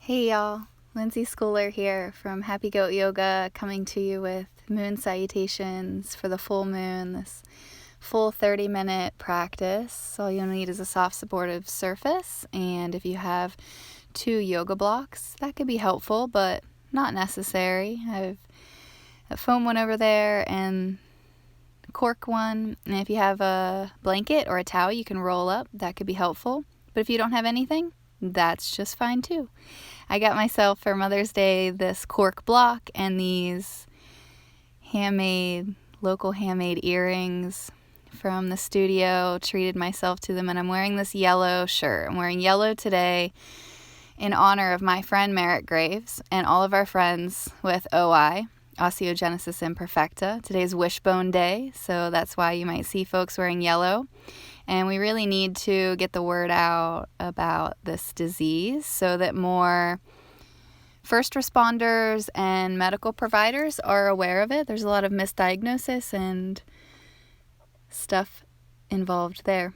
Hey y'all, Lindsay Schooler here from Happy Goat Yoga, coming to you with moon salutations for the full moon, this full 30-minute practice. All you'll need is a soft supportive surface, and if you have 2 yoga blocks, that could be helpful, but not necessary. I have a foam one over there and a cork one, and if you have a blanket or a towel you can roll up, that could be helpful. But if you don't have anything, that's just fine too. I got myself for Mother's Day this cork block and these local handmade earrings from the studio. Treated myself to them, and I'm wearing this yellow shirt. I'm wearing yellow today in honor of my friend Merritt Graves and all of our friends with OI, Osteogenesis Imperfecta. Today's Wishbone Day, so that's why you might see folks wearing yellow. And we really need to get the word out about this disease so that more first responders and medical providers are aware of it. There's a lot of misdiagnosis and stuff involved there.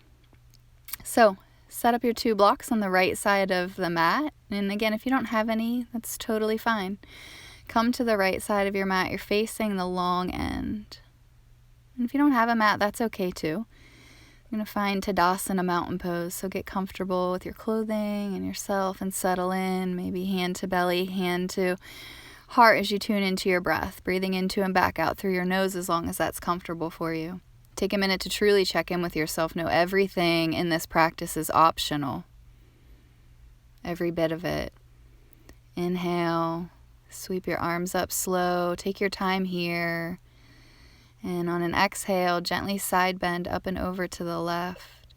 So set up your 2 blocks on the right side of the mat. And again, if you don't have any, that's totally fine. Come to the right side of your mat. You're facing the long end. And if you don't have a mat, that's okay too. You're going to find Tadasana mountain pose, so get comfortable with your clothing and yourself and settle in, maybe hand to belly, hand to heart as you tune into your breath, breathing into and back out through your nose as long as that's comfortable for you. Take a minute to truly check in with yourself. Know everything in this practice is optional. Every bit of it. Inhale, sweep your arms up slow, take your time here. And on an exhale, gently side bend up and over to the left.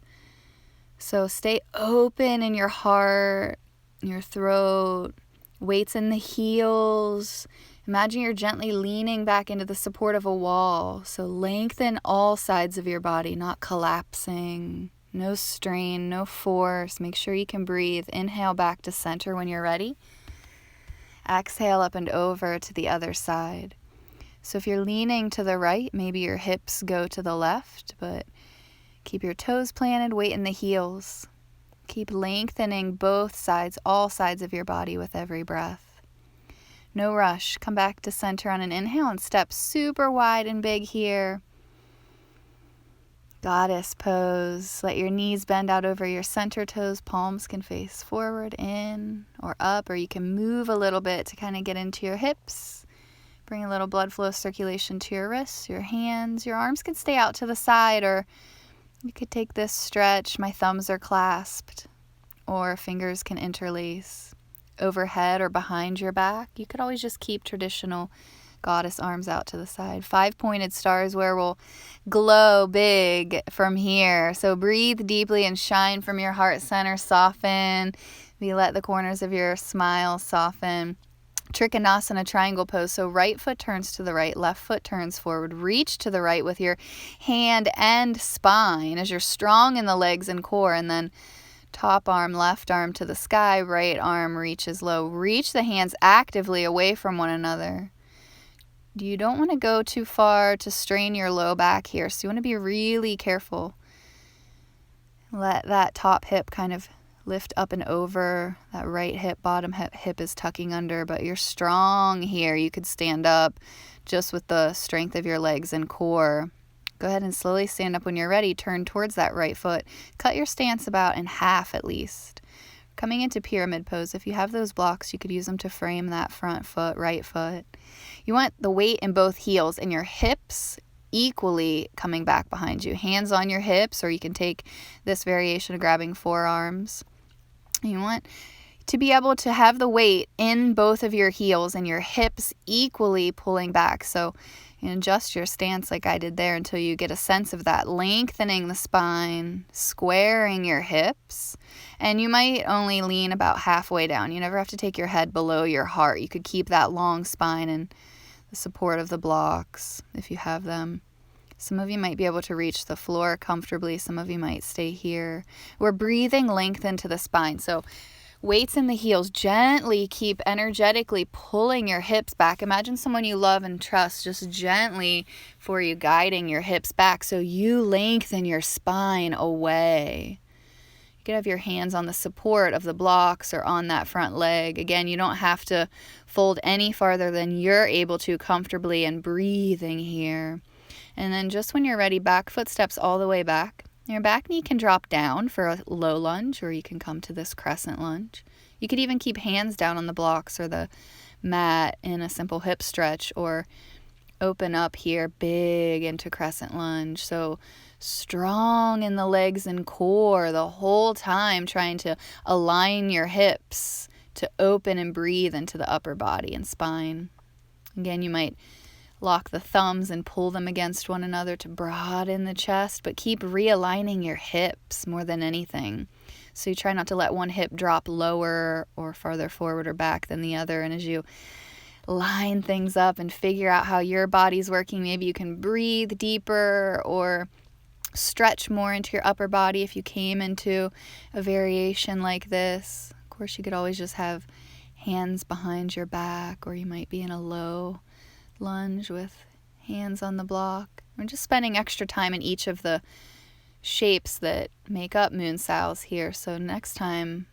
So stay open in your heart, your throat, weights in the heels. Imagine you're gently leaning back into the support of a wall. So lengthen all sides of your body, not collapsing. No strain, no force. Make sure you can breathe. Inhale back to center when you're ready. Exhale up and over to the other side. So if you're leaning to the right, maybe your hips go to the left, but keep your toes planted, weight in the heels. Keep lengthening both sides, all sides of your body with every breath. No rush. Come back to center on an inhale and step super wide and big here. Goddess pose. Let your knees bend out over your center toes. Palms can face forward, in or up, or you can move a little bit to kind of get into your hips. Bring a little blood flow circulation to your wrists, your hands. Your arms can stay out to the side, or you could take this stretch. My thumbs are clasped, or fingers can interlace overhead or behind your back. You could always just keep traditional goddess arms out to the side. 5 pointed stars where we'll glow big from here. So breathe deeply and shine from your heart center. Soften. Maybe let the corners of your smile soften. Trikonasana triangle pose. So right foot turns to the right, left foot turns forward. Reach to the right with your hand and spine as you're strong in the legs and core. And then top arm, left arm to the sky, right arm reaches low. Reach the hands actively away from one another. You don't want to go too far to strain your low back here. So you want to be really careful. Let that top hip kind of lift up and over. That right hip, bottom hip is tucking under, but you're strong here. You could stand up just with the strength of your legs and core. Go ahead and slowly stand up when you're ready. Turn towards that right foot. Cut your stance about in half at least. Coming into pyramid pose, if you have those blocks, you could use them to frame that front foot, right foot. You want the weight in both heels and your hips equally coming back behind you. Hands on your hips, or you can take this variation of grabbing forearms. You want to be able to have the weight in both of your heels and your hips equally pulling back. So you adjust your stance like I did there until you get a sense of that. Lengthening the spine, squaring your hips, and you might only lean about halfway down. You never have to take your head below your heart. You could keep that long spine and the support of the blocks if you have them. Some of you might be able to reach the floor comfortably. Some of you might stay here. We're breathing length into the spine. So weights in the heels. Gently keep energetically pulling your hips back. Imagine someone you love and trust just gently for you guiding your hips back so you lengthen your spine away. You could have your hands on the support of the blocks or on that front leg. Again, you don't have to fold any farther than you're able to comfortably, and breathing here. And then just when you're ready, back foot steps all the way back. Your back knee can drop down for a low lunge, or you can come to this crescent lunge. You could even keep hands down on the blocks or the mat in a simple hip stretch, or open up here big into crescent lunge. So strong in the legs and core the whole time, trying to align your hips to open and breathe into the upper body and spine. Again, you might lock the thumbs and pull them against one another to broaden the chest, but keep realigning your hips more than anything. So you try not to let one hip drop lower or farther forward or back than the other. And as you line things up and figure out how your body's working, maybe you can breathe deeper or stretch more into your upper body if you came into a variation like this. Of course, you could always just have hands behind your back, or you might be in a low lunge with hands on the block. We're just spending extra time in each of the shapes that make up moon sows here. So next time,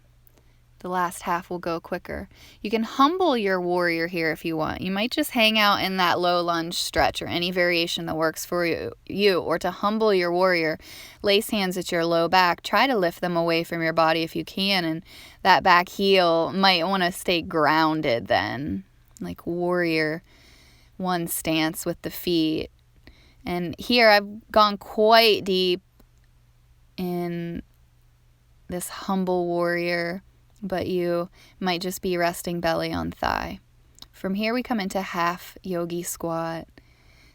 the last half will go quicker. You can humble your warrior here if you want. You might just hang out in that low lunge stretch or any variation that works for you. Or to humble your warrior, lace hands at your low back. Try to lift them away from your body if you can. And that back heel might want to stay grounded then, like warrior one stance with the feet. And here I've gone quite deep in this humble warrior, but you might just be resting belly on thigh. From here we come into half yogi squat.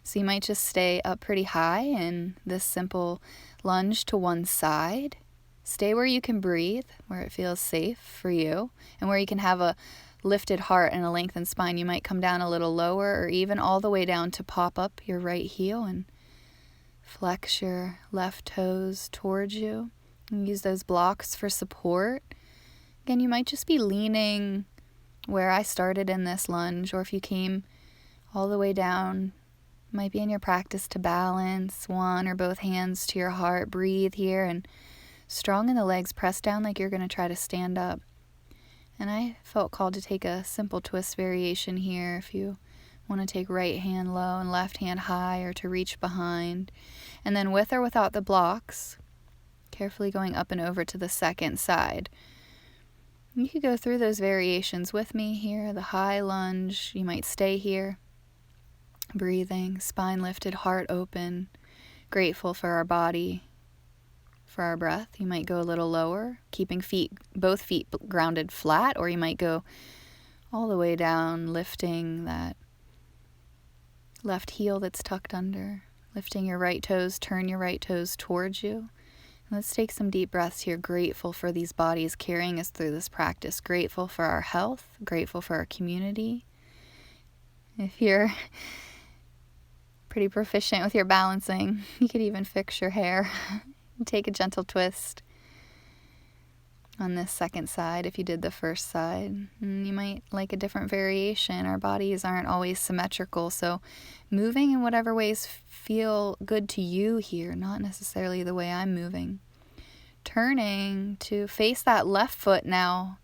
So you might just stay up pretty high in this simple lunge to one side. Stay where you can breathe, where it feels safe for you, and where you can have a lifted heart and a lengthened spine. You might come down a little lower, or even all the way down to pop up your right heel and flex your left toes towards you. And use those blocks for support. Again, you might just be leaning where I started in this lunge, or if you came all the way down, might be in your practice to balance one or both hands to your heart. Breathe here and strong in the legs, press down like you're going to try to stand up. And I felt called to take a simple twist variation here if you want to take right hand low and left hand high, or to reach behind. And then with or without the blocks, carefully going up and over to the second side. You could go through those variations with me here. The high lunge, you might stay here. Breathing, spine lifted, heart open. Grateful for our body, for our breath. You might go a little lower, keeping both feet grounded flat, or you might go all the way down, lifting that left heel that's tucked under. Lifting your right toes, turn your right toes towards you. Let's take some deep breaths here. Grateful for these bodies carrying us through this practice. Grateful for our health. Grateful for our community. If you're pretty proficient with your balancing, you could even fix your hair. Take a gentle twist on this second side if you did the first side. And you might like a different variation. Our bodies aren't always symmetrical, so moving in whatever ways feel good to you here, not necessarily the way I'm moving. Turning to face that left foot now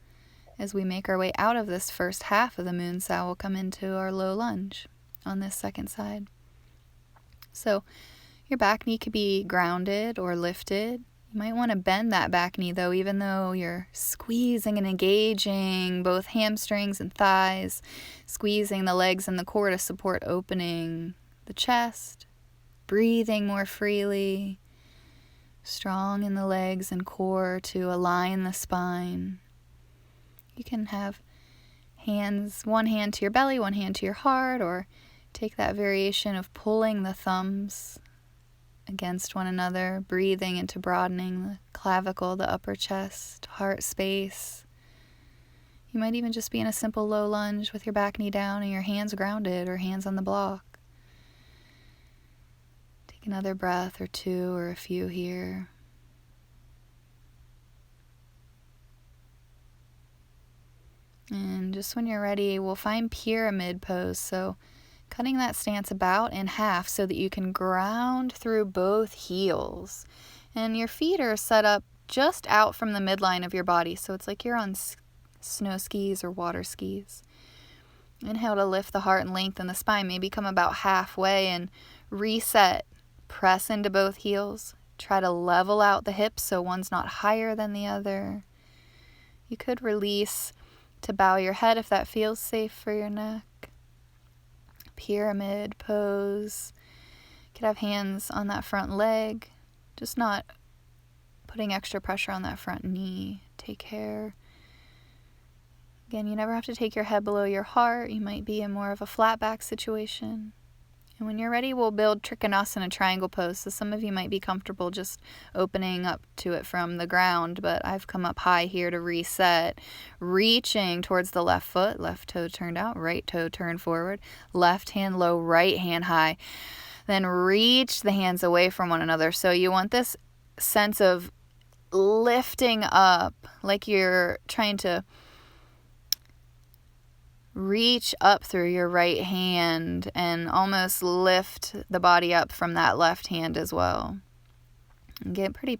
as we make our way out of this first half of the moon sow. We'll come into our low lunge on this second side. So your back knee could be grounded or lifted. You might want to bend that back knee though, even though you're squeezing and engaging both hamstrings and thighs, squeezing the legs and the core to support opening the chest, breathing more freely, strong in the legs and core to align the spine. You can have hands, one hand to your belly, one hand to your heart, or take that variation of pulling the thumbs against one another, breathing into broadening the clavicle, the upper chest, heart space. You might even just be in a simple low lunge with your back knee down and your hands grounded or hands on the block. Take another breath or two or a few here. And just when you're ready, we'll find pyramid pose. So cutting that stance about in half so that you can ground through both heels. And your feet are set up just out from the midline of your body. So it's like you're on snow skis or water skis. Inhale to lift the heart and lengthen the spine. Maybe come about halfway and reset. Press into both heels. Try to level out the hips so one's not higher than the other. You could release to bow your head if that feels safe for your neck. Pyramid pose. You could have hands on that front leg, just not putting extra pressure on that front knee. Take care. Again, you never have to take your head below your heart. You might be in more of a flat back situation. And when you're ready, we'll build Trikonasana triangle pose. So some of you might be comfortable just opening up to it from the ground, but I've come up high here to reset. Reaching towards the left foot, left toe turned out, right toe turned forward, left hand low, right hand high. Then reach the hands away from one another. So you want this sense of lifting up, like you're trying to reach up through your right hand and almost lift the body up from that left hand as well. And get pretty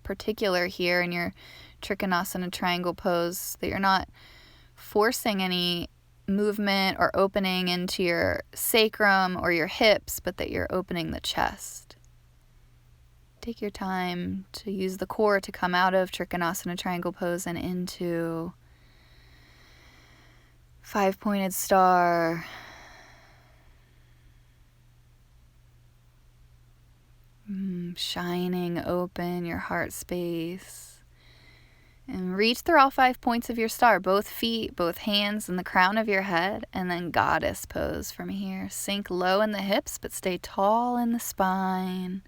particular here in your Trikonasana triangle pose that you're not forcing any movement or opening into your sacrum or your hips, but that you're opening the chest. Take your time to use the core to come out of Trikonasana triangle pose and into 5-pointed star. Shining open your heart space. And reach through all 5 points of your star, both feet, both hands, and the crown of your head. And then goddess pose from here. Sink low in the hips, but stay tall in the spine.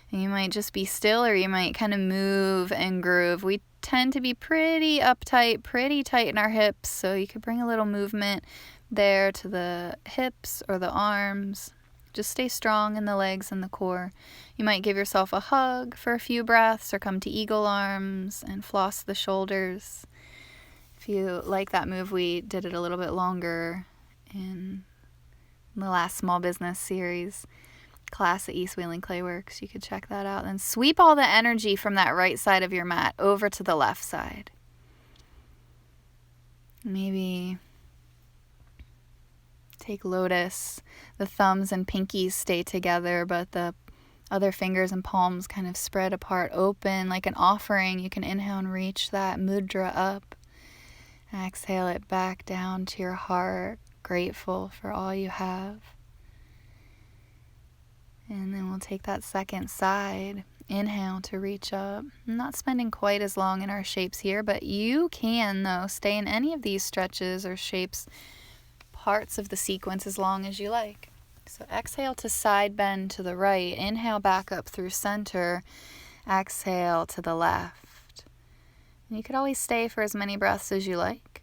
And you might just be still, or you might kind of move and groove. We tend to be pretty uptight, pretty tight in our hips, so you could bring a little movement there to the hips or the arms. Just stay strong in the legs and the core. You might give yourself a hug for a few breaths or come to eagle arms and floss the shoulders. If you like that move, we did it a little bit longer in the last small business series class at East Wheeling Clayworks. You could check that out. Then sweep all the energy from that right side of your mat over to the left side. Maybe take lotus. The thumbs and pinkies stay together, but the other fingers and palms kind of spread apart, open like an offering. You can inhale and reach that mudra up. Exhale it back down to your heart, grateful for all you have. And then we'll take that second side. Inhale to reach up. I'm not spending quite as long in our shapes here, but you can, though, stay in any of these stretches or shapes, parts of the sequence, as long as you like. So exhale to side bend to the right. Inhale back up through center. Exhale to the left. And you could always stay for as many breaths as you like.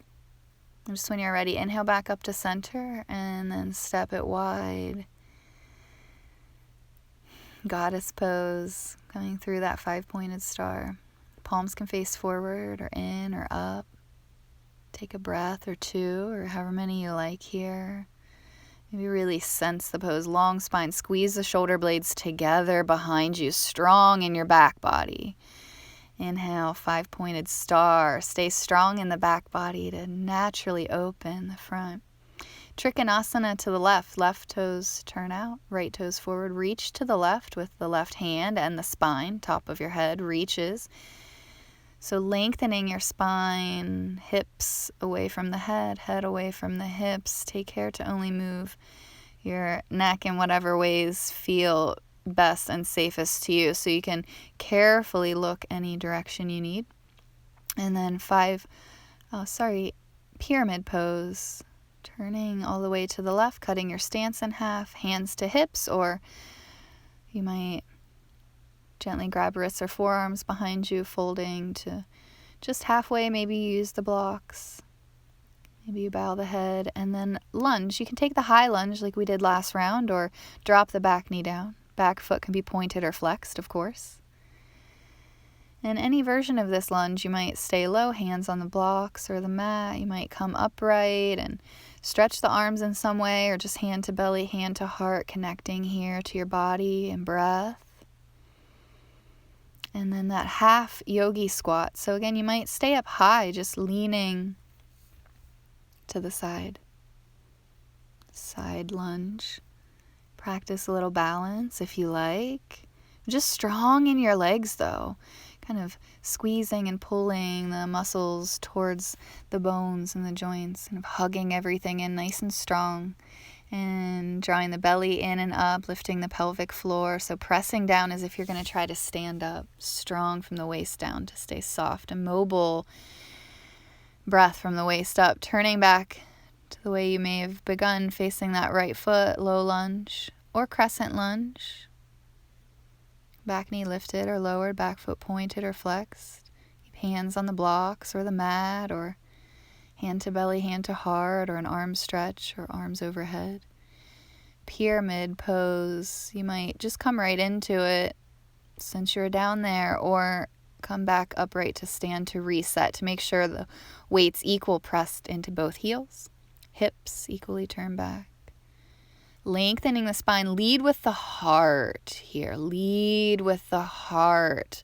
And just when you're ready, inhale back up to center and then step it wide. Goddess pose, coming through that 5-pointed star. Palms can face forward or in or up. Take a breath or two or however many you like here. Maybe really sense the pose. Long spine. Squeeze the shoulder blades together behind you. Strong in your back body. Inhale, 5-pointed star. Stay strong in the back body to naturally open the front. Trikonasana to the left. Left toes turn out. Right toes forward. Reach to the left with the left hand and the spine. Top of your head reaches. So lengthening your spine, hips away from the head away from the hips. Take care to only move your neck in whatever ways feel best and safest to you. So you can carefully look any direction you need. And then pyramid pose. Turning all the way to the left, cutting your stance in half, hands to hips, or you might gently grab wrists or forearms behind you, folding to just halfway. Maybe you use the blocks. Maybe you bow the head and then lunge. You can take the high lunge like we did last round, or drop the back knee down. Back foot can be pointed or flexed, of course. In any version of this lunge, you might stay low, hands on the blocks or the mat. You might come upright and stretch the arms in some way, or just hand to belly, hand to heart, connecting here to your body and breath. And then that half yogi squat. So again, you might stay up high, just leaning to the side. Side lunge. Practice a little balance if you like. Just strong in your legs though. Kind of squeezing and pulling the muscles towards the bones and the joints, kind of hugging everything in nice and strong. And drawing the belly in and up, lifting the pelvic floor. So pressing down as if you're going to try to stand up. Strong from the waist down to stay soft and mobile. Breath from the waist up. Turning back to the way you may have begun, facing that right foot, low lunge or crescent lunge. Back knee lifted or lowered, back foot pointed or flexed. Keep hands on the blocks or the mat, or hand to belly, hand to heart, or an arm stretch or arms overhead. Pyramid pose. You might just come right into it since you're down there, or come back upright to stand to reset, to make sure the weight's equal, pressed into both heels. Hips equally turned back. Lengthening the spine. Lead with the heart here. Lead with the heart.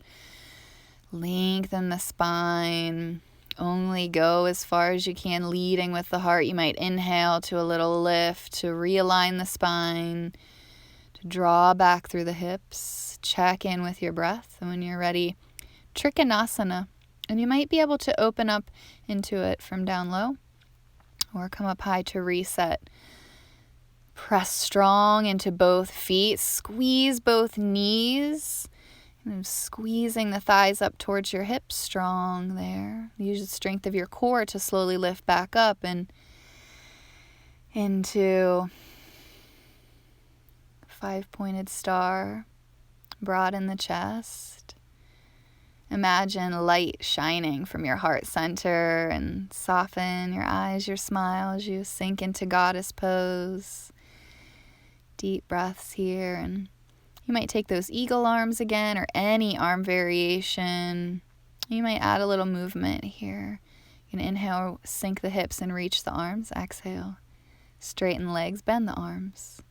Lengthen the spine. Only go as far as you can, leading with the heart. You might inhale to a little lift, to realign the spine, to draw back through the hips. Check in with your breath. And when you're ready, Trikonasana. And you might be able to open up into it from down low or come up high to reset. Press strong into both feet. Squeeze both knees. Squeezing the thighs up towards your hips. Strong there. Use the strength of your core to slowly lift back up and into 5-pointed star. Broaden the chest. Imagine light shining from your heart center, and soften your eyes, your smile as you sink into goddess pose. Deep breaths here, and you might take those eagle arms again, or any arm variation. You might add a little movement here. You can inhale, sink the hips and reach the arms. Exhale, straighten legs, bend the arms.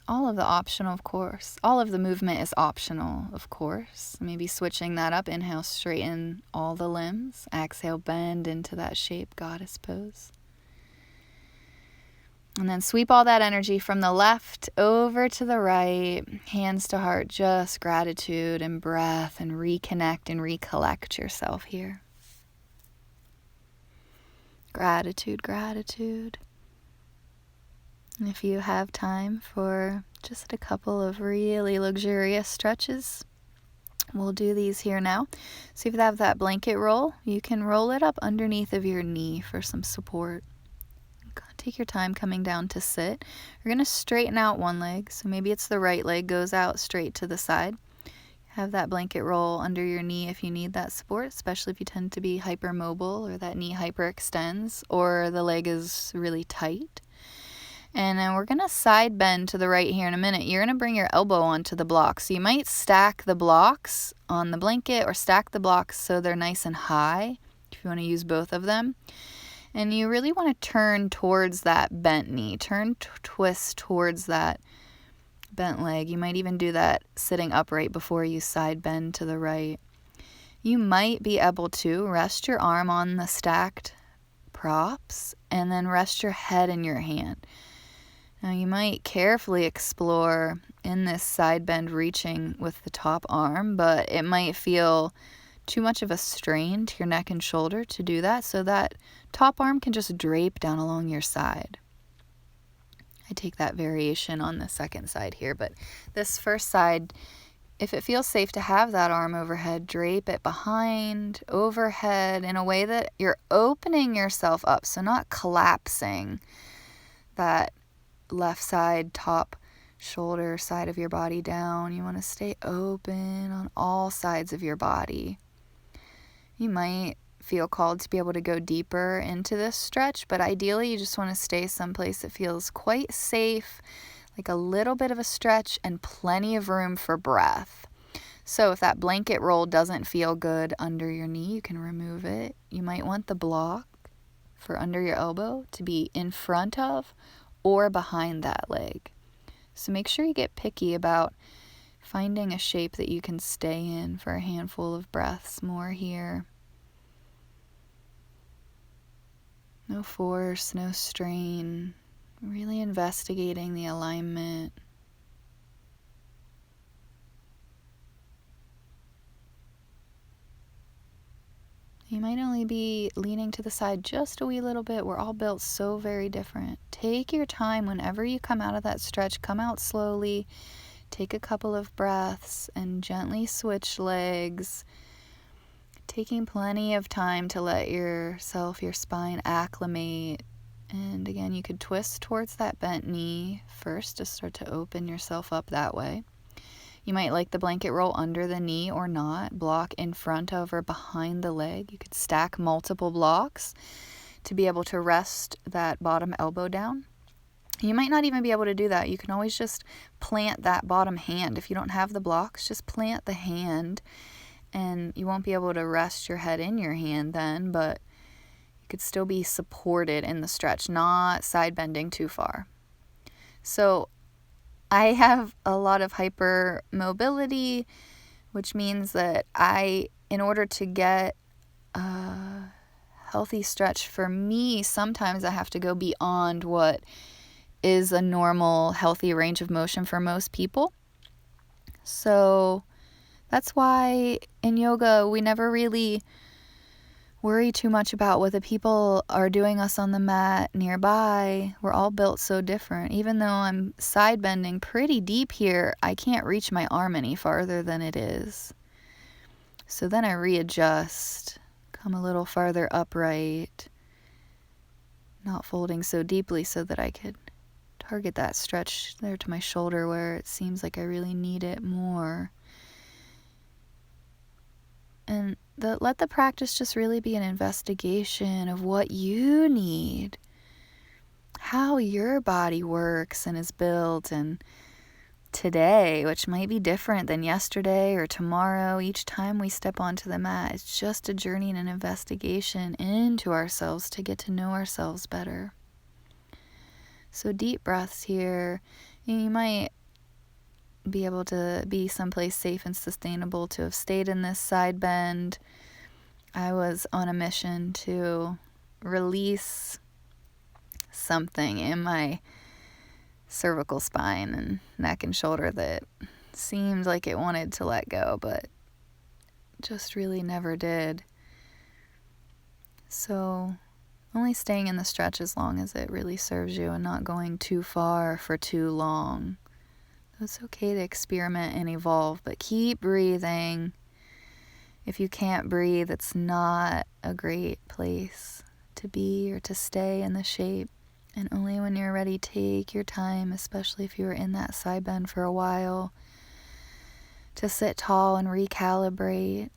All of the optional, of course. All of the movement is optional, of course. Maybe switching that up. Inhale, straighten all the limbs. Exhale, bend into that shape, goddess pose. And then sweep all that energy from the left over to the right, hands to heart, just gratitude and breath, and reconnect and recollect yourself here. Gratitude, gratitude. And if you have time for just a couple of really luxurious stretches, we'll do these here now. So if you have that blanket roll, you can roll it up underneath of your knee for some support. Take your time coming down to sit. You're going to straighten out one leg. So maybe it's the right leg goes out straight to the side. Have that blanket roll under your knee if you need that support, especially if you tend to be hypermobile or that knee hyperextends or the leg is really tight. And then we're going to side bend to the right here in a minute. You're going to bring your elbow onto the block. So you might stack the blocks on the blanket or stack the blocks so they're nice and high if you want to use both of them. And you really want to turn towards that bent knee. Twist towards that bent leg. You might even do that sitting upright before you side bend to the right. You might be able to rest your arm on the stacked props and then rest your head in your hand. Now you might carefully explore in this side bend reaching with the top arm, but it might feel too much of a strain to your neck and shoulder to do that, so that top arm can just drape down along your side. I take that variation on the second side here, but this first side, if it feels safe to have that arm overhead, drape it behind, overhead, in a way that you're opening yourself up, so not collapsing that left side top shoulder side of your body down. You want to stay open on all sides of your body. You might feel called to be able to go deeper into this stretch, but ideally you just want to stay someplace that feels quite safe, like a little bit of a stretch and plenty of room for breath. So if that blanket roll doesn't feel good under your knee, you can remove it. You might want the block for under your elbow to be in front of or behind that leg. So make sure you get picky about finding a shape that you can stay in for a handful of breaths more here. No force, no strain, really investigating the alignment. You might only be leaning to the side just a wee little bit. We're all built so very different. Take your time whenever you come out of that stretch. Come out slowly. Take a couple of breaths and gently switch legs. Taking plenty of time to let yourself, your spine acclimate. And again, you could twist towards that bent knee first to start to open yourself up that way. You might like the blanket roll under the knee or not. Block in front of or behind the leg. You could stack multiple blocks to be able to rest that bottom elbow down. You might not even be able to do that. You can always just plant that bottom hand. If you don't have the blocks, just plant the hand, and you won't be able to rest your head in your hand then, but you could still be supported in the stretch, not side bending too far. So I have a lot of hypermobility, which means that in order to get a healthy stretch for me, sometimes I have to go beyond what is a normal, healthy range of motion for most people. So that's why in yoga, we never really worry too much about what the people are doing us on the mat nearby. We're all built so different. Even though I'm side bending pretty deep here, I can't reach my arm any farther than it is. So then I readjust, come a little farther upright, not folding so deeply so that I could target that stretch there to my shoulder where it seems like I really need it more. And let the practice just really be an investigation of what you need, how your body works and is built, and today, which might be different than yesterday or tomorrow, each time we step onto the mat, it's just a journey and an investigation into ourselves to get to know ourselves better. So deep breaths here. You might be able to be someplace safe and sustainable to have stayed in this side bend. I was on a mission to release something in my cervical spine and neck and shoulder that seemed like it wanted to let go, but just really never did. So only staying in the stretch as long as it really serves you and not going too far for too long. It's okay to experiment and evolve, but keep breathing. If you can't breathe, it's not a great place to be or to stay in the shape. And only when you're ready, take your time, especially if you were in that side bend for a while, to sit tall and recalibrate.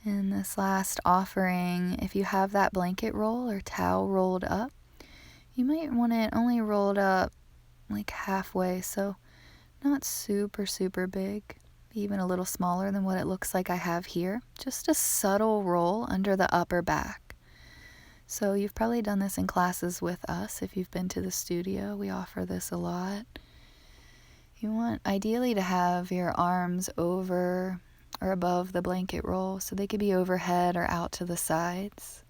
In this last offering, if you have that blanket roll or towel rolled up, you might want it only rolled up like halfway, so not super, super big, even a little smaller than what it looks like I have here. Just a subtle roll under the upper back. So you've probably done this in classes with us. If you've been to the studio, we offer this a lot. You want ideally to have your arms over or above the blanket roll, so they could be overhead or out to the sides.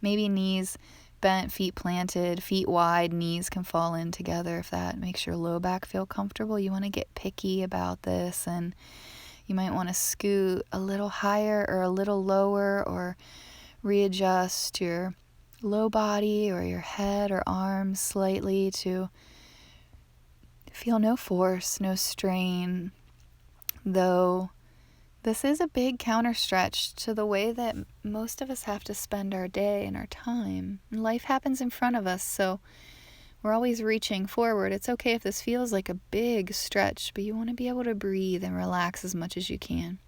Maybe knees bent, feet planted, feet wide, knees can fall in together if that makes your low back feel comfortable. You want to get picky about this, and you might want to scoot a little higher or a little lower, or readjust your low body or your head or arms slightly to feel no force, no strain, though this is a big counter stretch to the way that most of us have to spend our day and our time. And life happens in front of us, so we're always reaching forward. It's okay if this feels like a big stretch, but you want to be able to breathe and relax as much as you can.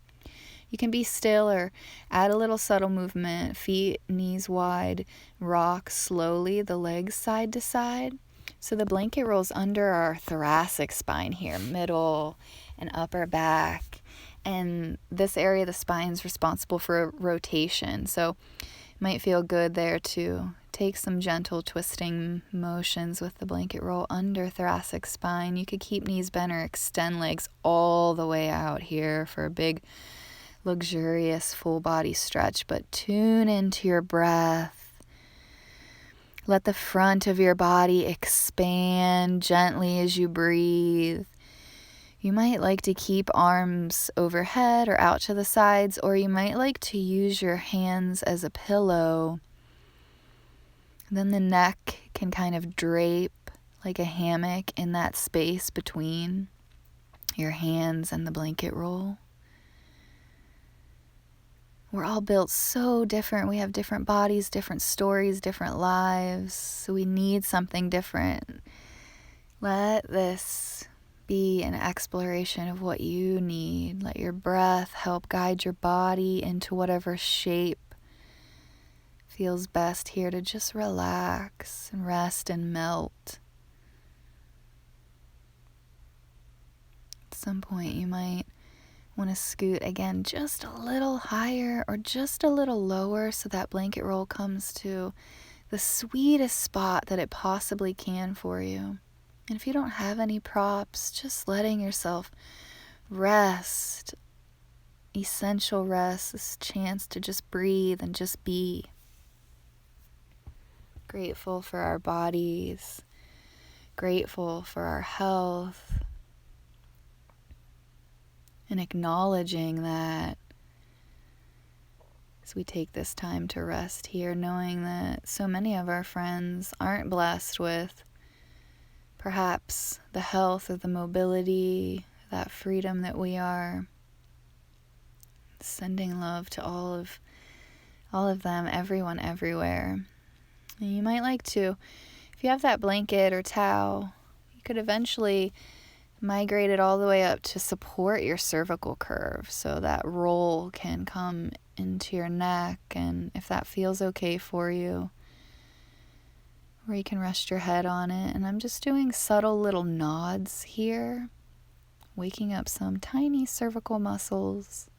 You can be still or add a little subtle movement, feet, knees wide, rock slowly, the legs side to side. So the blanket rolls under our thoracic spine here, middle and upper back. And this area of the spine is responsible for rotation. So it might feel good there to take some gentle twisting motions with the blanket roll under thoracic spine. You could keep knees bent or extend legs all the way out here for a big, luxurious full body stretch, but tune into your breath. Let the front of your body expand gently as you breathe. You might like to keep arms overhead or out to the sides, or you might like to use your hands as a pillow. Then the neck can kind of drape like a hammock in that space between your hands and the blanket roll. We're all built so different. We have different bodies, different stories, different lives. So we need something different. Let this be an exploration of what you need. Let your breath help guide your body into whatever shape feels best here to just relax and rest and melt. At some point you might want to scoot again just a little higher or just a little lower so that blanket roll comes to the sweetest spot that it possibly can for you. And if you don't have any props, just letting yourself rest, essential rest, this chance to just breathe and just be. Grateful for our bodies, grateful for our health, and acknowledging that as we take this time to rest here, knowing that so many of our friends aren't blessed with perhaps the health or the mobility, that freedom that we are. Sending love to all of them, everyone, everywhere. And you might like to, if you have that blanket or towel, you could eventually migrate it all the way up to support your cervical curve so that roll can come into your neck, and if that feels okay for you, or you can rest your head on it. And I'm just doing subtle little nods here, waking up some tiny cervical muscles.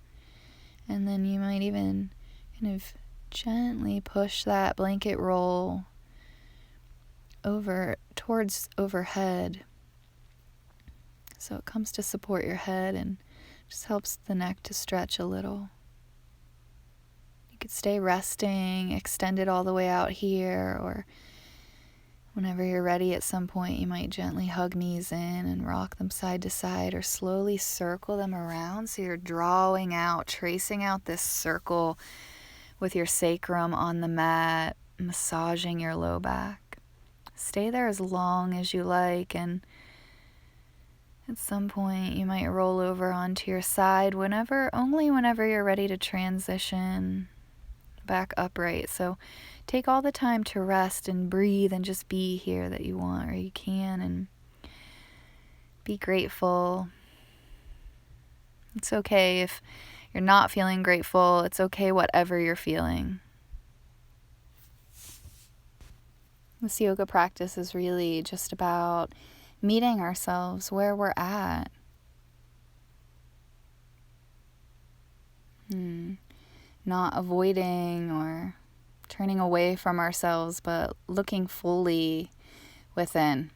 And then you might even kind of gently push that blanket roll over towards overhead, so it comes to support your head and just helps the neck to stretch a little. You could stay resting, extend it all the way out here, or whenever you're ready at some point, you might gently hug knees in and rock them side to side, or slowly circle them around so you're drawing out, tracing out this circle with your sacrum on the mat, massaging your low back. Stay there as long as you like, and at some point you might roll over onto your side only whenever you're ready to transition back upright. So take all the time to rest and breathe and just be here that you want or you can, and be grateful. It's okay if you're not feeling grateful. It's okay whatever you're feeling. This yoga practice is really just about meeting ourselves where we're at. Not avoiding or turning away from ourselves, but looking fully within.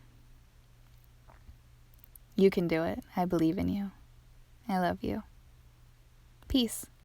You can do it. I believe in you. I love you. Peace.